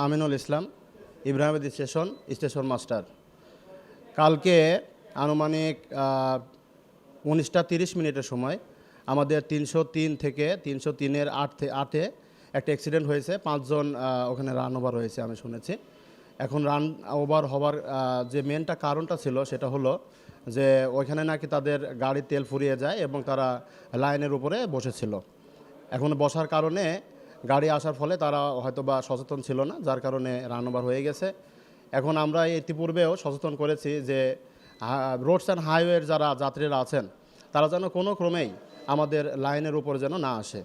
Aminul Islam, ইব্রাহিমবাদ station master. কালকে আনুমানিক 19টা 30 মিনিটের সময় আমাদের 303 থেকে 303-এর 8-এ একটা অ্যাক্সিডেন্ট হয়েছে। 5 জন ওখানে রান ওভার হয়েছে আমি শুনেছি। এখন রান ওভার হওয়ার যে মেনটা কারণটা ছিল সেটা হলো যে ওইখানে নাকি তাদের গাড়ির তেল ফুরিয়ে যায় এবং তারা লাইনের উপরে বসেছিল। এখন বসার কারণে গাড়ি আসার ফলে তারা হয়তো বা সচেতন ছিল না, যার কারণে রান ওভার হয়ে গেছে। এখন আমরা ইতিপূর্বেও সচেতন করেছি যে রোডস অ্যান্ড হাইওয়ের যারা যাত্রীরা আছেন তারা যেন কোনো ক্রমেই আমাদের লাইনের উপর যেন না আসে।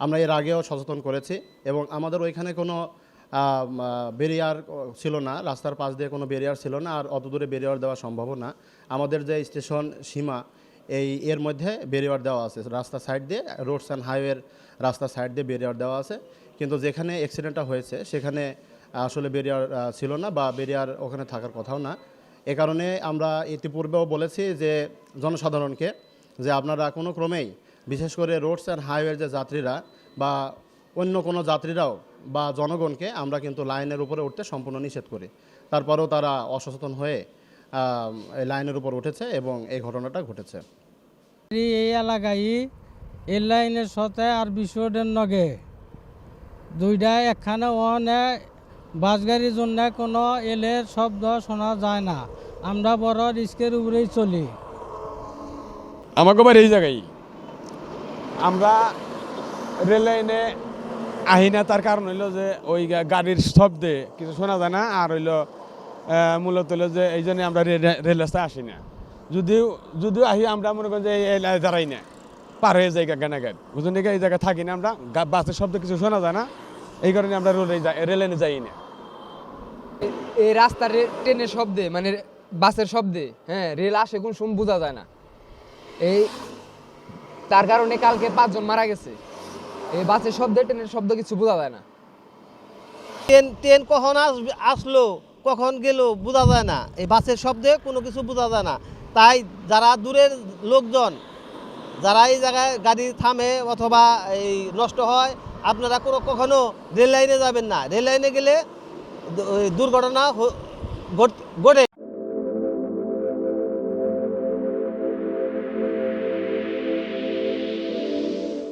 আমরা এর আগেও সচেতন করেছি এবং আমাদের ওইখানে কোনো ব্যারিয়ার ছিল না, রাস্তার পাশ দিয়ে কোনো ব্যারিয়ার ছিল না, আর অত দূরে ব্যারিয়ার দেওয়া সম্ভব না। আমাদের যে স্টেশন সীমা এর মধ্যে ব্যারিয়ার দেওয়া আছে, রাস্তা সাইড দিয়ে, রোডস অ্যান্ড হাইওয়ের রাস্তা সাইড দিয়ে ব্যারিয়ার দেওয়া আছে। কিন্তু যেখানে অ্যাক্সিডেন্টটা হয়েছে সেখানে আসলে ব্যারিয়ার ছিল না বা ব্যারিয়ার ওখানে থাকার কথাও না। এ কারণে আমরা ইতিপূর্বেও বলেছি যে জনসাধারণকে যে আপনারা কোনো ক্রমেই, বিশেষ করে রোডস অ্যান্ড হাইওয়ের যে যাত্রীরা বা অন্য কোনো যাত্রীরাও বা জনগণকে আমরা কিন্তু লাইনের উপরে উঠতে সম্পূর্ণ নিষেধ করি। তারপরেও তারা অসচেতন হয়ে এই লাইনের উপর উঠেছে এবং এই ঘটনাটা ঘটেছে। এই এলাকায় এই লাইনের সাথে আর বিশ্বডের নগে দুইটা একখানে ওখানে বাস গাড়ির জন্য কোনো এলের শব্দ শোনা যায় না। আমরা বড় রিস্কের উপরেই চলি। আমাকে আবার এই জায়গায় আমরা রেল লাইনে আহি না, তার কারণ হইলো যে ওই গাড়ির শব্দে কিছু শোনা যায় না, আর হইলো মূলত হইলো যে এই জন্য আমরা রেল রাস্তায় আসি না। যদিও আহি আমরা মনে করি যে এই দাঁড়াই না, পার হয়ে যাই গানাগার বুঝুন, এই জায়গায় থাকি না আমরা, বাসের শব্দ কিছু শোনা যায় না, এই কারণে আমরা রেল লাইনে যাই না। এই রাস্তার ট্রেনের শব্দে মানে বাসের শব্দে রেল আসে কোন সময় বোঝা যায় না। এই তার কারণে কালকে 5 জন মারা গেছে। এই বাসের শব্দে ট্রেনের শব্দ কিছু বোঝা যায় না। ট্রেন কখন আসলো কখন গেল বোঝা যায় না, এই বাসের শব্দে কোনো কিছু বোঝা যায় না। তাই যারা দূরের লোকজন যারা এই জায়গায় গাড়ি থামে অথবা এই নষ্ট হয়, আপনারা কখনো রেল লাইনে যাবেন না। রেল লাইনে গেলে দুর্ঘটনা ঘটে।